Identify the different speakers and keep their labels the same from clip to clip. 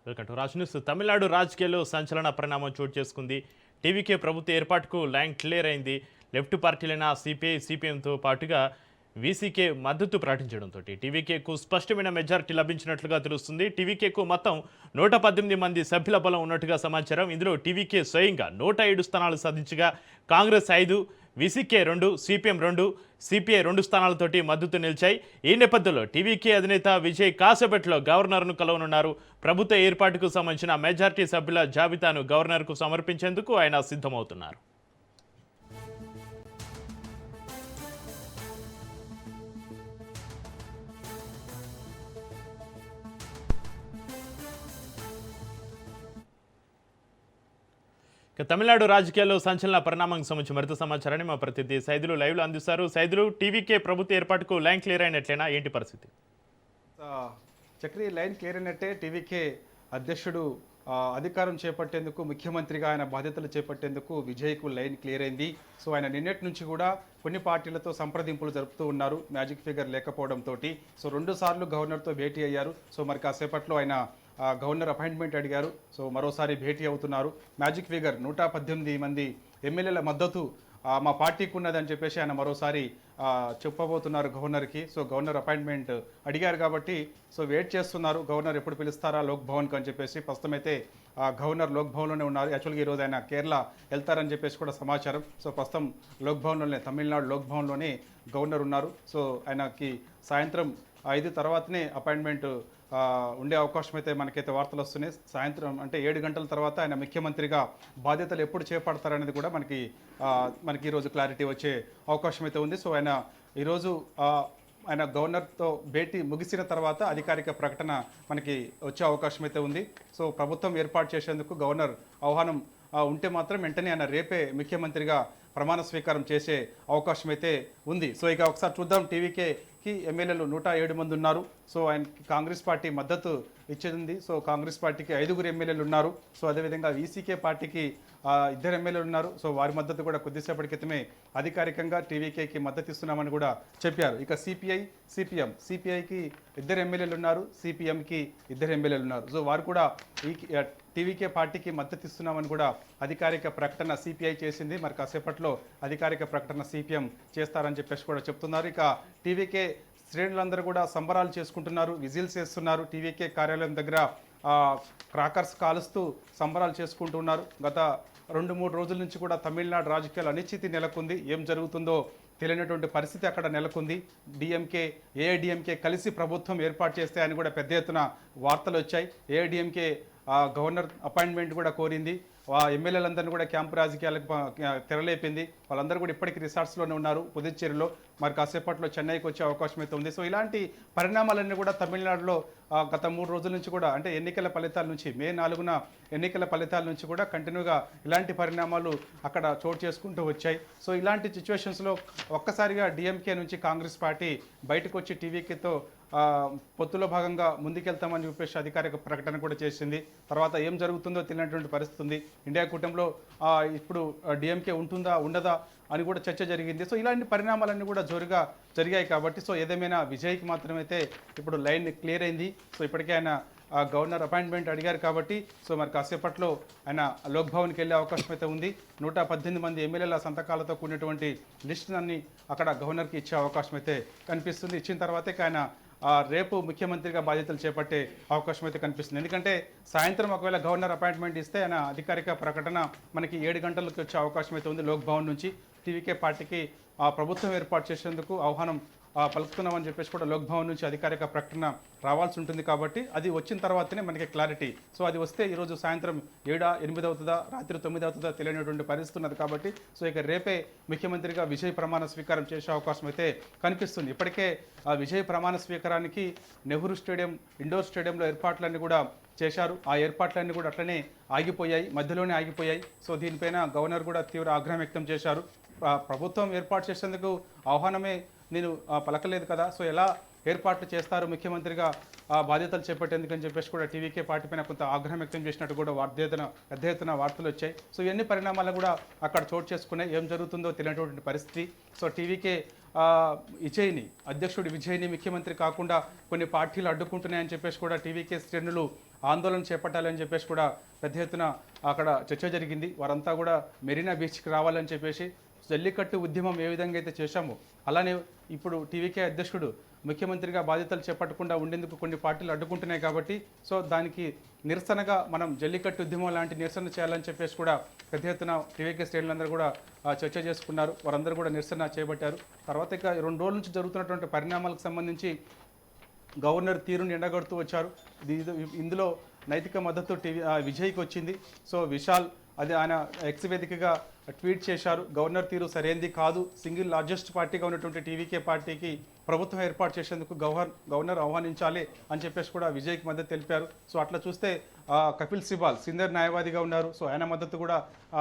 Speaker 1: Welcome to Raj news. Tamil Nadu రాజకీయాల్లో సంచలన పరిణామం చోటు చేసుకుంది. టీవీకే ప్రభుత్వ ఏర్పాటుకు లైన్ క్లియర్ అయింది. లెఫ్ట్ పార్టీలైన సిపిఐ, సిపిఎంతో పాటుగా వీసీకే మద్దతు ప్రకటించడంతో టీవీకేకు స్పష్టమైన మెజారిటీ లభించినట్లుగా తెలుస్తుంది. టీవీకేకు మొత్తం 118 మంది సభ్యుల బలం ఉన్నట్టుగా సమాచారం. ఇందులో టీవీకే స్వయంగా 107 స్థానాలు సాధించగా కాంగ్రెస్ 5, వీసీకే 2, సిపిఎం 2, సిపిఐ 2 స్థానాలతోటి మద్దతు నిలిచాయి. ఈ నేపథ్యంలో టీవీకే అధినేత విజయ్ కాసేపట్లో గవర్నర్ను కలవనున్నారు. ప్రభుత్వ ఏర్పాటుకు సంబంధించిన మెజార్టీ సభ్యుల జాబితాను గవర్నర్కు సమర్పించేందుకు ఆయన సిద్ధమవుతున్నారు. తమిళనాడు రాజకీయాల్లో సంచలన పరిణామానికి సంబంధించి మరింత సమాచారాన్ని మా ప్రతినిధి సైదులు లైవ్లో అందిస్తారు. సైదులు, టీవీకే ప్రభుత్వ ఏర్పాటుకు లైన్ క్లియర్ అయినట్లేనా, ఏంటి పరిస్థితి?
Speaker 2: చక్రి, లైన్ క్లియర్ అయినట్టే. టీవీకే అధ్యక్షుడు అధికారం చేపట్టేందుకు, ముఖ్యమంత్రిగా ఆయన బాధ్యతలు చేపట్టేందుకు విజయ్కు లైన్ క్లియర్ అయింది. సో ఆయన నిన్నటి నుంచి కూడా కొన్ని పార్టీలతో సంప్రదింపులు జరుపుతూ ఉన్నారు, మ్యాజిక్ ఫిగర్ లేకపోవడంతో. సో 2 సార్లు గవర్నర్తో భేటీ అయ్యారు. సో మరి కాసేపట్లో ఆయన గవర్నర్ అపాయింట్మెంట్ అడిగారు. సో మరోసారి భేటీ అవుతున్నారు. మ్యాజిక్ ఫిగర్ 118 మంది ఎమ్మెల్యేల మద్దతు మా పార్టీకి ఉన్నదని చెప్పేసి ఆయన మరోసారి చెప్పబోతున్నారు గవర్నర్కి. సో గవర్నర్ అపాయింట్మెంట్ అడిగారు కాబట్టి సో వెయిట్ చేస్తున్నారు, గవర్నర్ ఎప్పుడు పిలుస్తారా లోక్ భవన్కి అని చెప్పేసి. ప్రస్తుతం అయితే గవర్నర్ లోక్ భవన్లోనే ఉన్నారు. యాక్చువల్గా ఈరోజు ఆయన కేరళ వెళ్తారని చెప్పేసి కూడా సమాచారం. సో ప్రస్తుతం లోక్ భవన్లోనే, తమిళనాడు లోక్ భవన్లోనే గవర్నర్ ఉన్నారు. సో ఆయనకి సాయంత్రం 5 తర్వాతనే అపాయింట్మెంట్ ఉండే అవకాశం అయితే మనకైతే వార్తలు వస్తున్నాయి. సాయంత్రం అంటే 7 గంటల తర్వాత ఆయన ముఖ్యమంత్రిగా బాధ్యతలు ఎప్పుడు చేపడతారనేది కూడా మనకి ఈరోజు క్లారిటీ వచ్చే అవకాశం అయితే ఉంది. సో ఆయన ఈరోజు ఆయన గవర్నర్తో భేటీ ముగిసిన తర్వాత అధికారిక ప్రకటన మనకి వచ్చే అవకాశం అయితే ఉంది. సో ప్రభుత్వం ఏర్పాటు చేసేందుకు గవర్నర్ ఆహ్వానం ఉంటే మాత్రం వెంటనే ఆయన రేపే ముఖ్యమంత్రిగా ప్రమాణ స్వీకారం చేసే అవకాశం అయితే ఉంది. సో ఇక ఒకసారి చూద్దాం. టీవీకేకి ఎమ్మెల్యేలు 107 మంది ఉన్నారు. సో ఆయనకి కాంగ్రెస్ పార్టీ మద్దతు ఇచ్చేది. సో కాంగ్రెస్ పార్టీకి 5 ఎమ్మెల్యేలు ఉన్నారు. సో అదేవిధంగా వీసీకే పార్టీకి 2 ఎమ్మెల్యేలు ఉన్నారు. సో వారి మద్దతు కూడా కొద్దిసేపటి క్రితమే అధికారికంగా టీవీకేకి మద్దతు ఇస్తున్నామని కూడా చెప్పారు. ఇక సిపిఐ, సిపిఎం, సిపిఐకి 2 ఎమ్మెల్యేలు ఉన్నారు, సిపిఎంకి 2 ఎమ్మెల్యేలు ఉన్నారు. సో వారు కూడా ఈ టీవీకే పార్టీకి మద్దతు ఇస్తున్నామని కూడా అధికారిక ప్రకటన సిపిఐ చేసింది. మరి కాసేపట్లో అధికారిక ప్రకటన సిపిఎం చేస్తారని చెప్పేసి కూడా చెప్తున్నారు. ఇక టీవీకే శ్రేణులందరూ కూడా సంబరాలు చేసుకుంటున్నారు, విజిల్స్ వేస్తున్నారు. టీవీకే కార్యాలయం దగ్గర క్రాకర్స్ కాలుస్తూ సంబరాలు చేసుకుంటున్నారు. గత 2-3 రోజుల నుంచి కూడా తమిళనాడు రాజకీయాలు అనిశ్చితి నెలకొంది. ఏం జరుగుతుందో తెలియనటువంటి పరిస్థితి అక్కడ నెలకొంది. డిఎంకే, ఏఐడిఎంకే కలిసి ప్రభుత్వం ఏర్పాటు చేస్తే అని కూడా పెద్ద ఎత్తున వార్తలు వచ్చాయి. ఏఐడిఎంకే గవర్నర్ అపాయింట్మెంట్ కూడా కోరింది. ఎమ్మెల్యేలందరినీ కూడా క్యాంపు రాజకీయాలకు తెరలేపింది. వాళ్ళందరూ కూడా ఇప్పటికీ రిసార్ట్స్లోనే ఉన్నారు పుదుచ్చేరిలో. మరి కాసేపట్లో చెన్నైకి వచ్చే అవకాశం అయితే ఉంది. సో ఇలాంటి పరిణామాలన్నీ కూడా తమిళనాడులో గత 3 రోజుల నుంచి కూడా, అంటే ఎన్నికల ఫలితాల నుంచి, మే 4న ఎన్నికల ఫలితాల నుంచి కూడా కంటిన్యూగా ఇలాంటి పరిణామాలు అక్కడ చోటు చేసుకుంటూ వచ్చాయి. సో ఇలాంటి సిచ్యువేషన్స్లో ఒక్కసారిగా డిఎంకే నుంచి కాంగ్రెస్ పార్టీ బయటకు వచ్చి టీవీకేతో పొత్తులో భాగంగా ముందుకెళ్తామని చెప్పేసి అధికారిక ప్రకటన కూడా చేసింది. తర్వాత ఏం జరుగుతుందో తెలియనటువంటి పరిస్థితి ఉంది. ఇండియా కూటమిలో ఇప్పుడు డిఎంకే ఉంటుందా ఉండదా అని కూడా చర్చ జరిగింది. సో ఇలాంటి పరిణామాలన్నీ కూడా జోరుగా జరిగాయి కాబట్టి సో ఏదేమైనా విజయ్కి మాత్రమైతే ఇప్పుడు లైన్ క్లియర్ అయింది. సో ఇప్పటికే ఆయన గవర్నర్ అపాయింట్మెంట్ అడిగారు కాబట్టి సో మరి కాసేపట్లో ఆయన లోక్ భవన్కి వెళ్ళే అవకాశం అయితే ఉంది. 118 మంది ఎమ్మెల్యేల సంతకాలతో కూడినటువంటి లిస్టులన్నీ అక్కడ గవర్నర్కి ఇచ్చే అవకాశం అయితే కనిపిస్తుంది. ఇచ్చిన తర్వాతే ఆయన రేపు ముఖ్యమంత్రిగా బాధ్యతలు చేపట్టే అవకాశం అయితే కనిపిస్తుంది. ఎందుకంటే సాయంత్రం ఒకవేళ గవర్నర్ అపాయింట్మెంట్ ఇస్తే ఆయన అధికారిక ప్రకటన మనకి 7 గంటలకు వచ్చే అవకాశం అయితే ఉంది. లోక్ భవన్ నుంచి టీవీకే పార్టీకి ప్రభుత్వం ఏర్పాటు చేసేందుకు ఆహ్వానం పలుకుతున్నామని చెప్పేసి కూడా లోక్ భవన్ నుంచి అధికారిక ప్రకటన రావాల్సి ఉంటుంది. కాబట్టి అది వచ్చిన తర్వాతనే మనకి క్లారిటీ. సో అది వస్తే ఈరోజు సాయంత్రం 7, 8 అవుతుందా, రాత్రి 9 అవుతుందా తెలియనటువంటి పరిస్థితి ఉన్నది. కాబట్టి సో ఇక రేపే ముఖ్యమంత్రిగా విజయ్ ప్రమాణ స్వీకారం చేసే అవకాశం అయితే కనిపిస్తుంది. ఇప్పటికే విజయ్ ప్రమాణ స్వీకారానికి నెహ్రూ స్టేడియం, ఇండోర్ స్టేడియంలో ఏర్పాట్లన్నీ కూడా చేశారు. ఆ ఏర్పాట్లన్నీ కూడా అట్లనే ఆగిపోయాయి, మధ్యలోనే ఆగిపోయాయి. సో దీనిపైన గవర్నర్ కూడా తీవ్ర ఆగ్రహం వ్యక్తం చేశారు. ప్రభుత్వం ఏర్పాటు చేసేందుకు ఆహ్వానమే నేను పలకలేదు కదా, సో ఎలా ఏర్పాట్లు చేస్తారు ముఖ్యమంత్రిగా బాధ్యతలు చేపట్టేందుకని చెప్పేసి కూడా టీవీకే పార్టీ పైన కొంత ఆగ్రహం వ్యక్తం చేసినట్టు కూడా పెద్ద ఎత్తున వార్తలు వచ్చాయి. సో ఇవన్నీ పరిణామాలు కూడా అక్కడ చోటు చేసుకున్నాయి. ఏం జరుగుతుందో తెలియనటువంటి పరిస్థితి. సో టీవీకే అధ్యక్షుడు విజయ్ని ముఖ్యమంత్రి కాకుండా కొన్ని పార్టీలు అడ్డుకుంటున్నాయని చెప్పేసి కూడా టీవీకే శ్రేణులు ఆందోళన చేపట్టాలని చెప్పేసి కూడా పెద్ద ఎత్తున అక్కడ చర్చ జరిగింది. వారంతా కూడా మెరీనా బీచ్కి రావాలని చెప్పేసి జల్లికట్టు ఉద్యమం ఏ విధంగా అయితే చేశామో అలానే ఇప్పుడు టీవీకే అధ్యక్షుడు ముఖ్యమంత్రిగా బాధ్యతలు చేపట్టకుండా ఉండేందుకు కొన్ని పార్టీలు అడ్డుకుంటున్నాయి కాబట్టి సో దానికి నిరసనగా మనం జల్లికట్టు ఉద్యమం లాంటి నిరసన చేయాలని చెప్పేసి కూడా పెద్ద ఎత్తున టీవీకే శ్రేణులందరూ కూడా చర్చ చేసుకున్నారు. వారందరూ కూడా నిరసన చేపట్టారు. తర్వాత ఇక 2 రోజుల నుంచి జరుగుతున్నటువంటి పరిణామాలకు సంబంధించి గవర్నర్ తీరుని ఎండగడుతూ వచ్చారు. ఇందులో నైతిక మద్దతు విజయ్కి వచ్చింది. సో విశాల్ అది ఆయన ఎక్స్ వేదికగా ట్వీట్ చేశారు. గవర్నర్ తీరు సరైనది కాదు, సింగిల్ లార్జెస్ట్ పార్టీగా ఉన్నటువంటి టీవీకే పార్టీకి ప్రభుత్వం ఏర్పాటు చేసేందుకు గవర్నర్ ఆహ్వానించాలి అని చెప్పేసి కూడా విజయ్కి మద్దతు తెలిపారు. సో అట్లా చూస్తే కపిల్ సిబాల్ సీనియర్ న్యాయవాదిగా ఉన్నారు. సో ఆయన మద్దతు కూడా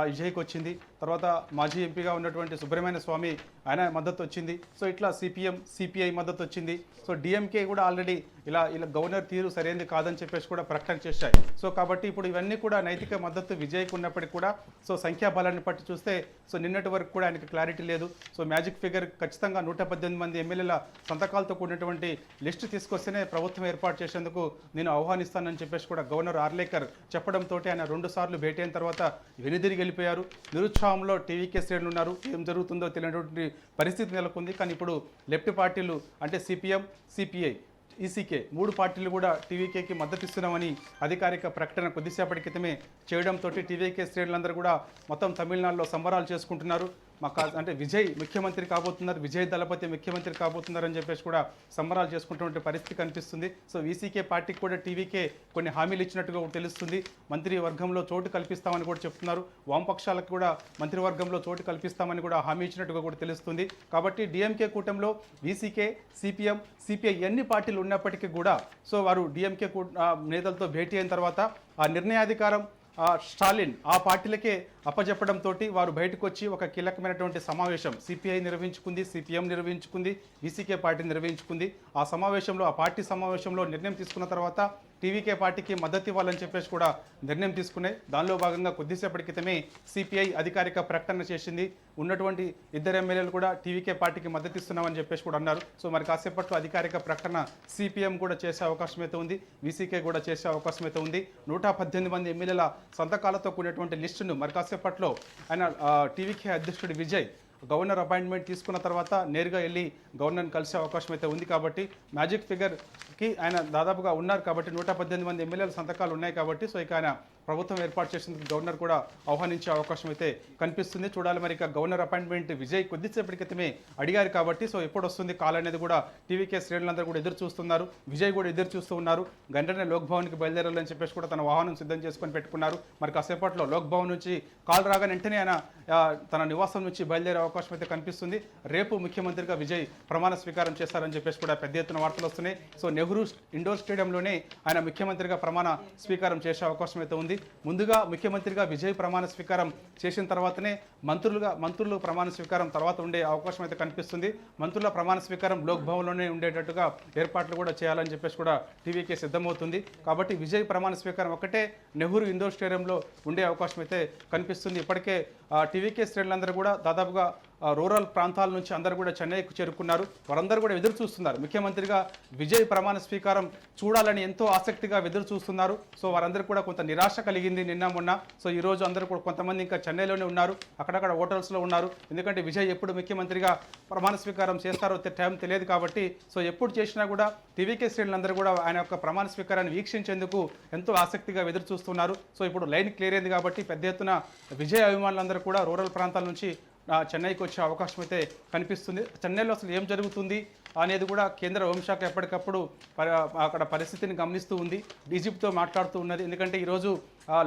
Speaker 2: విజయ్కి వచ్చింది. తర్వాత మాజీ ఎంపీగా ఉన్నటువంటి సుబ్రహ్మణ్య స్వామి ఆయన మద్దతు వచ్చింది. సో ఇట్లా సిపిఎం సిపిఐ మద్దతు వచ్చింది. సో డిఎంకే కూడా ఆల్రెడీ ఇలా గవర్నర్ తీరు సరైనది కాదని చెప్పేసి కూడా ప్రకటన చేశాయి. సో కాబట్టి ఇప్పుడు ఇవన్నీ కూడా నైతిక మద్దతు విజయ్కి ఉన్నప్పటికీ కూడా సో సంఖ్యాబలాన్ని పట్టి చూస్తే సో నిన్నటి వరకు కూడా ఆయనకి క్లారిటీ లేదు. సో మ్యాజిక్ ఫిగర్ ఖచ్చితంగా 118 మంది ఎమ్మెల్యేల సంతకాలతో కూడినటువంటి లిస్టు తీసుకొస్తేనే ప్రభుత్వం ఏర్పాటు చేసేందుకు నేను ఆహ్వానిస్తానని చెప్పేసి కూడా గవర్నర్ ఆర్లేకర్ చెప్పడంతో ఆయన 2 సార్లు భేటీ అయిన తర్వాత వెనుదిరిగి వెళ్ళిపోయారు. నిరుత్సాహంలో టీవీకే శ్రేణులు ఉన్నారు. ఏం జరుగుతుందో తెలియనటువంటి పరిస్థితి నెలకొంది. కానీ ఇప్పుడు లెఫ్ట్ పార్టీలు అంటే సిపిఎం సిపిఐ ఈసీకే 3 పార్టీలు కూడా టీవీకేకి మద్దతు ఇస్తున్నామని అధికారిక ప్రకటన కొద్దిసేపటి క్రితమే చేయడంతో టీవీకే శ్రేణులందరూ కూడా మొత్తం తమిళనాడులో సంబరాలు చేసుకుంటున్నారు. అంటే విజయ్ ముఖ్యమంత్రి కాబోతున్నారు, విజయ్ దళపతి ముఖ్యమంత్రి కాబోతున్నారని చెప్పేసి కూడా సంబరాలు చేసుకుంటున్న పరిస్థితి కనిపిస్తుంది. సో ఈసీకే పార్టీకి కూడా టీవీకే కొన్ని హామీలు ఇచ్చినట్టుగా తెలుస్తుంది. మంత్రివర్గంలో చోటు కల్పిస్తామని కూడా చెప్తున్నారు. వామపక్షాలకు కూడా మంత్రివర్గంలో చోటు కల్పిస్తామని కూడా హామీ ఇచ్చినట్టుగా కూడా తెలుస్తుంది. కాబట్టి డిఎంకే కూటమిలో ఈసీకే సిపిఎం సిపిఐ ఎన్ని పార్టీలు ఉన్నప్పటికీ కూడా సో వారు డిఎంకే నేతలతో భేటీ అయిన తర్వాత ఆ నిర్ణయాధికారం స్టాలిన్ ఆ పార్టీలకే అప్పజెప్పడంతో వారు బయటకు వచ్చి ఒక కీలకమైనటువంటి సమావేశం సిపిఐ నిర్వహించుకుంది, సిపిఎం నిర్వహించుకుంది, ఈసీకే పార్టీ నిర్వహించుకుంది. ఆ సమావేశంలో ఆ పార్టీ సమావేశంలో నిర్ణయం తీసుకున్న తర్వాత టీవీకే పార్టీకి మద్దతు ఇవ్వాలని చెప్పేసి కూడా నిర్ణయం తీసుకున్నాయి. దానిలో భాగంగా కొద్దిసేపటి క్రితమే సిపిఐ అధికారిక ప్రకటన చేసింది. ఉన్నటువంటి 2 ఎమ్మెల్యేలు కూడా టీవీకే పార్టీకి మద్దతు ఇస్తున్నామని చెప్పేసి కూడా అన్నారు. సో మరి కాసేపట్లో అధికారిక ప్రకటన సిపిఎం కూడా చేసే అవకాశం అయితే ఉంది, వీసీకే కూడా చేసే అవకాశం అయితే ఉంది. 118 మంది ఎమ్మెల్యేల సంతకాలతో కూడినటువంటి లిస్టును మరి కాసేపట్లో ఆయన టీవీకే అధ్యక్షుడు విజయ్ గవర్నర్ అపాయింట్మెంట్ తీసుకున్న తర్వాత నేరుగా వెళ్ళి గవర్నర్ని కలిసే అవకాశం అయితే ఉంది. కాబట్టి మ్యాజిక్ ఫిగర్కి ఆయన దాదాపుగా ఉన్నారు కాబట్టి 118 మంది ఎమ్మెల్యేల సంతకాలు ఉన్నాయి కాబట్టి సో ఇక ఆయన ప్రభుత్వం ఏర్పాటు చేసేందుకు గవర్నర్ కూడా ఆహ్వానించే అవకాశం అయితే కనిపిస్తుంది. చూడాలి మరి ఇక గవర్నర్ అపాయింట్మెంట్ విజయ్ కొద్దిసేపటి క్రితమే అడిగారు కాబట్టి సో ఎప్పుడు వస్తుంది కాల్ అనేది కూడా టీవీకే శ్రేణులందరూ కూడా ఎదురు చూస్తున్నారు. విజయ్ కూడా ఎదురు చూస్తూ ఉన్నారు. గంటనే లోక్ భవన్కి బయలుదేరాలని చెప్పేసి కూడా తన వాహనం సిద్ధం చేసుకొని పెట్టుకున్నారు. మరి కాసేపట్లో లోక్ భవన్ నుంచి కాల్ రాగానే వెంటనే ఆయన తన నివాసం నుంచి బయలుదేరే అవకాశం అయితే కనిపిస్తుంది. రేపు ముఖ్యమంత్రిగా విజయ్ ప్రమాణ స్వీకారం చేస్తారని చెప్పేసి కూడా పెద్ద ఎత్తున వార్తలు వస్తున్నాయి. సో నెహ్రూ ఇండోర్ స్టేడియంలోనే ఆయన ముఖ్యమంత్రిగా ప్రమాణ స్వీకారం చేసే అవకాశం అయితే ఉంది. ముందుగా ముఖ్యమంత్రిగా విజయ్ ప్రమాణ స్వీకారం చేసిన తర్వాతనే మంత్రులు ప్రమాణ స్వీకారం తర్వాత ఉండే అవకాశం అయితే కనిపిస్తుంది. మంత్రుల ప్రమాణ స్వీకారం లోక్ భవన్లోనే ఉండేటట్టుగా ఏర్పాట్లు కూడా చేయాలని చెప్పేసి కూడా టీవీకే సిద్ధమవుతుంది. కాబట్టి విజయ్ ప్రమాణ స్వీకారం ఒకటే నెహ్రూ ఇండోర్ స్టేడియంలో ఉండే అవకాశం అయితే కనిపిస్తుంది. ఇప్పటికే టీవీకే శ్రేణులందరూ కూడా దాదాపుగా రూరల్ ప్రాంతాల నుంచి అందరూ కూడా చెన్నైకి చేరుకున్నారు. వారందరూ కూడా ఎదురు చూస్తున్నారు. ముఖ్యమంత్రిగా విజయ్ ప్రమాణ స్వీకారం చూడాలని ఎంతో ఆసక్తిగా ఎదురు చూస్తున్నారు. సో వారందరూ కూడా కొంత నిరాశ కలిగింది నిన్న మొన్న. సో ఈ రోజు అందరూ కూడా కొంతమంది ఇంకా చెన్నైలోనే ఉన్నారు, అక్కడక్కడ హోటల్స్లో ఉన్నారు. ఎందుకంటే విజయ్ ఎప్పుడు ముఖ్యమంత్రిగా ప్రమాణ స్వీకారం చేస్తారో టైం తెలియదు కాబట్టి సో ఎప్పుడు చేసినా కూడా టీవీకే శ్రేణులందరూ కూడా ఆయన యొక్క ప్రమాణ స్వీకారాన్ని వీక్షించేందుకు ఎంతో ఆసక్తిగా ఎదురు చూస్తున్నారు. సో ఇప్పుడు లైన్ క్లియర్ అయింది కాబట్టి పెద్ద ఎత్తున విజయ్ అభిమానులందరూ కూడా రూరల్ ప్రాంతాల నుంచి చెన్నైకి వచ్చే అవకాశం అయితే కనిపిస్తుంది. చెన్నైలో అసలు ఏం జరుగుతుంది అనేది కూడా కేంద్ర హోంశాఖ ఎప్పటికప్పుడు అక్కడ పరిస్థితిని గమనిస్తూ ఉంది, డీజీపీతో మాట్లాడుతూ ఉన్నది. ఎందుకంటే ఈరోజు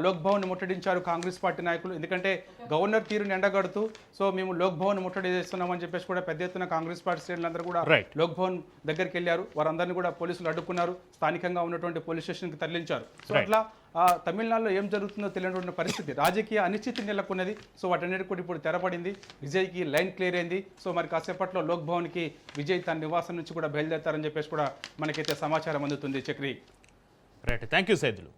Speaker 2: లోక్ భవన్ ముట్టడించారు కాంగ్రెస్ పార్టీ నాయకులు. ఎందుకంటే గవర్నర్ తీరుని ఎండగడుతూ సో మేము లోక్ భవన్ ముట్టడి చేస్తున్నామని చెప్పేసి కూడా పెద్ద ఎత్తున కాంగ్రెస్ పార్టీ శ్రేణులందరూ కూడా లోక్ భవన్ దగ్గరికి వెళ్ళారు. వారందరినీ కూడా పోలీసులు అడ్డుకున్నారు, స్థానికంగా ఉన్నటువంటి పోలీస్ స్టేషన్కి తరలించారు. సో అట్లా తమిళనాడులో ఏం జరుగుతుందో తెలియనటువంటి పరిస్థితి, రాజకీయ అనిశ్చితి నెలకొన్నది. సో వాటన్నిటి కూడా ఇప్పుడు తెరపడింది. విజయ్కి లైన్ క్లియర్ అయింది. సో మరి కాసేపట్లో లోక్ భవన్కి విజయ్ తన నివాసం నుంచి కూడా బయలుదేరతారని చెప్పేసి కూడా మనకైతే సమాచారం అందుతుంది. Chakri
Speaker 1: right, thank you Saidulu.